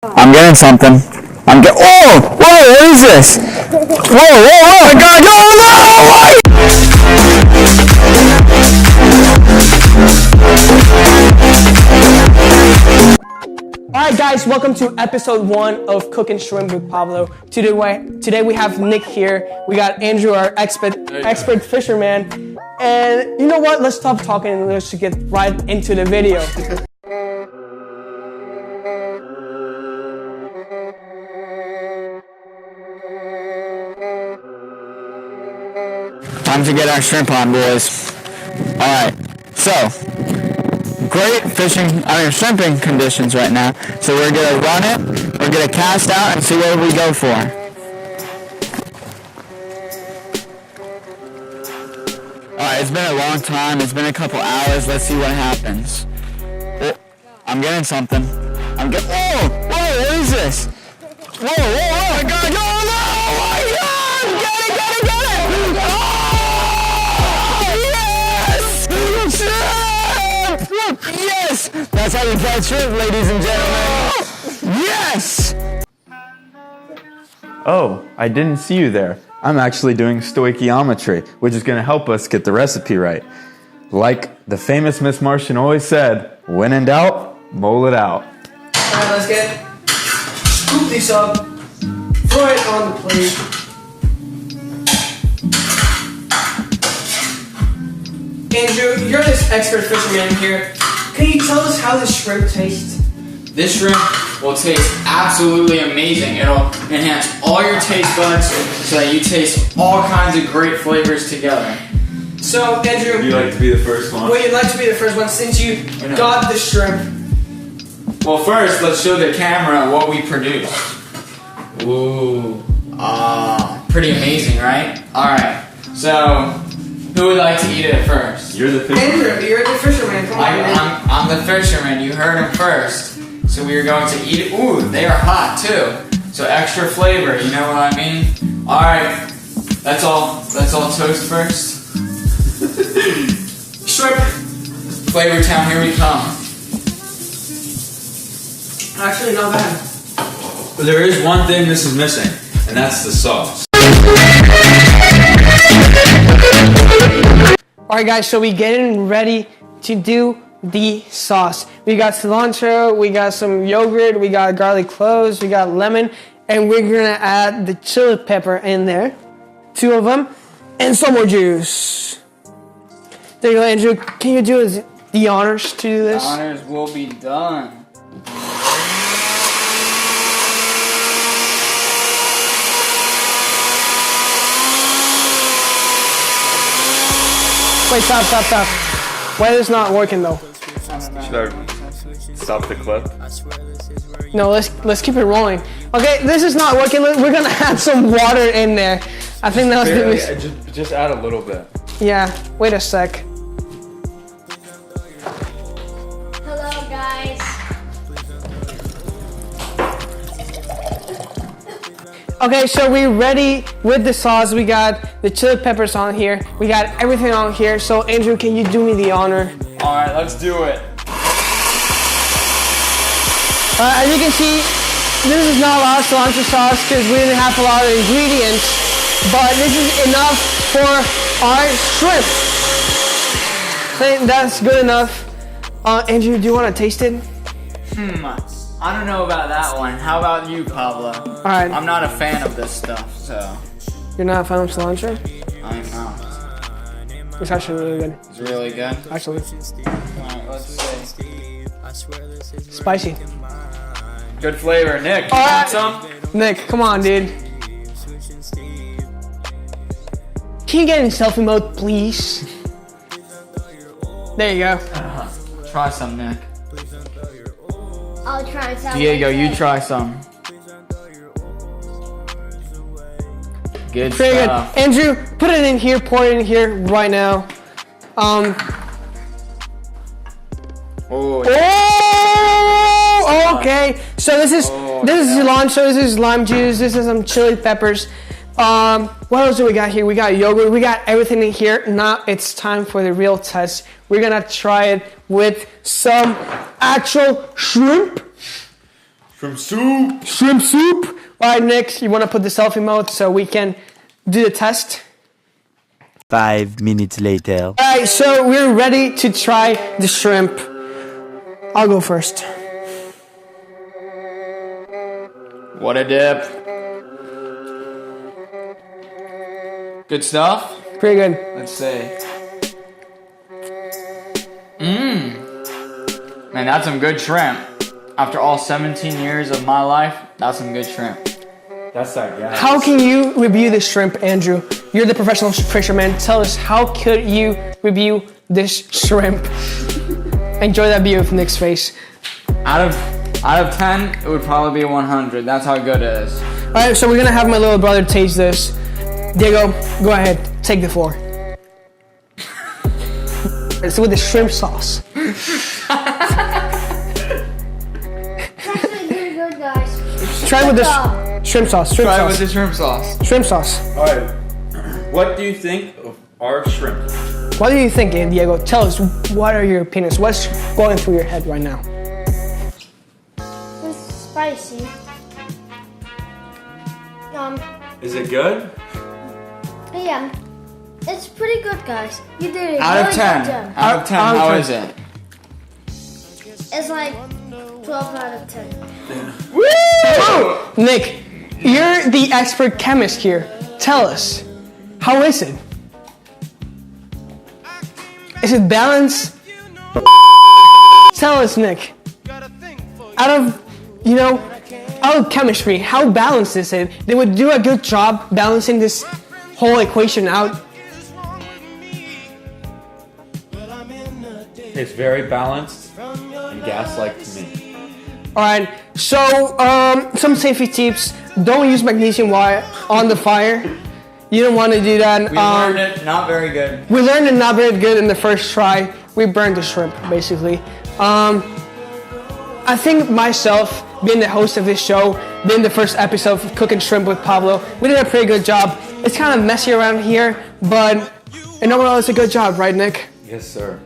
I'm getting something. Oh! Whoa! What is this? Whoa! Oh my God! No! Alright guys, welcome to episode 1 of Cooking Shrimp with Pablo. Today we have Nick here. We got Andrew, our expert fisherman. And you know what? Let's stop talking and let's get right into the video. Time to get our shrimp on, boys. Alright, so great shrimping conditions right now. So we're gonna run it, we're gonna cast out and see where we go for. Alright, it's been a long time, it's been a couple hours, let's see what happens. Oh, I'm getting something. Whoa, what is this? Whoa, oh my God, oh my God, get it! Yes! That's how you catch shrimp, ladies and gentlemen. Yes! Oh, I didn't see you there. I'm actually doing stoichiometry, which is going to help us get the recipe right. Like the famous Miss Martian always said, when in doubt, bowl it out. Alright, let's scoop these up, throw it on the plate. Andrew, you're this expert fisherman here. Can you tell us how the shrimp tastes? This shrimp will taste absolutely amazing. It'll enhance all your taste buds so that you taste all kinds of great flavors together. So, Andrew, Would you like to be the first one? Well, you'd like to be the first one since you got the shrimp. Well, first, let's show the camera what we produced. Ooh, pretty amazing, right? Alright, so who would like to eat it first? You're the fisherman. Andrew, you're the fisherman. Come on, I'm the fisherman. You heard him first. So we are going to eat it. Ooh, they are hot too. So extra flavor, you know what I mean? Alright, let's all toast first. Shrimp. Flavor Town, here we come. Actually, not bad. But there is one thing this is missing, and that's the sauce. Alright guys, so we getting ready to do the sauce. We got cilantro, we got some yogurt, we got garlic cloves, we got lemon, and we're gonna add the chili pepper in there. 2 of them, and some more juice. There you go, Andrew. Can you do us the honors to do this? The honors will be done. Wait, stop. Why is this not working though? Should I stop the clip? No, let's keep it rolling. Okay, this is not working. We're gonna add some water in there. I think that was Just add a little bit. Yeah, wait a sec. Hello guys. Okay, so we're ready with the sauce. We got the chili peppers on here. We got everything on here. So Andrew, can you do me the honor? Alright, let's do it. As you can see, this is not a lot of cilantro sauce because we didn't have a lot of ingredients, but this is enough for our shrimp. I think that's good enough. Andrew, do you want to taste it? I don't know about that one. How about you, Pablo? Alright. I'm not a fan of this stuff, so You're not a fan of cilantro? I'm not. It's actually really good. It's really good. Actually, Alright, let's see. spicy. Good flavor. Nick, you Alright. want some? Nick, come on, dude. Can you get in selfie mode, please? There you go. Try some, Nick. I'll try some. Diego, you try some. Good Very good. stuff. Andrew, put it in here, pour it in here right now. Oh, Oh, okay. So this is cilantro, this is lime juice, this is some chili peppers. What else do we got here? We got yogurt, we got everything in here. Now it's time for the real test. We're gonna try it with some actual shrimp. Shrimp soup. Shrimp soup. All right, Nick, you want to put the selfie mode so we can do the test? 5 minutes later. All right, so we're ready to try the shrimp. I'll go first. What a dip. Good stuff? Pretty good. Let's see. Man, that's some good shrimp. After all 17 years of my life, that's some good shrimp. That's that gas. How can you review the shrimp, Andrew? You're the professional fisherman. Tell us, how could you review this shrimp? Enjoy that view of Nick's face. Out of 10, it would probably be 100. That's how good it is. All right, so we're gonna have my little brother taste this. Diego, go ahead, take the floor. It's with the shrimp sauce. It's actually pretty good, guys. Try it with the shrimp sauce. Shrimp Try it sauce. with the shrimp sauce. Shrimp sauce. All right. What do you think of our shrimp? What do you think, Diego? Tell us, what are your opinions? What's going through your head right now? It's spicy. Is it good? Yeah. It's pretty good, guys. You did it. Out of really 10. good job. Out of 10, Out of how 10. is it? It's like 12 out of 10. Woo! Nick, you're the expert chemist here. Tell us, how is it? Is it balanced? Tell us, Nick. Out of chemistry, how balanced is it? They would do a good job balancing this whole equation out. It's very balanced and gas-like to me. All right. So, some safety tips: don't use magnesium while on the fire. You don't want to do that. We learned it, not very good. We learned it not very good in the first try. We burned the shrimp, basically. I think myself, being the host of this show, being the first episode of Cooking Shrimp with Pablo, we did a pretty good job. It's kind of messy around here, but in overall, it's a good job, right, Nick? Yes, sir.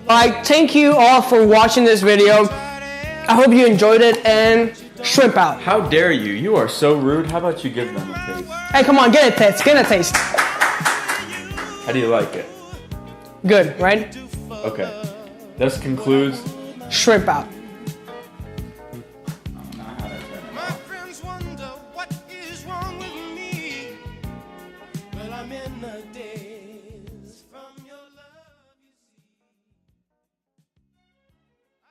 Alright, thank you all for watching this video. I hope you enjoyed it, and shrimp out. How dare you? You are so rude. How about you give them a taste? Hey, come on, get a taste, get a taste. How do you like it? Good, right? Okay. This concludes Shrimp out.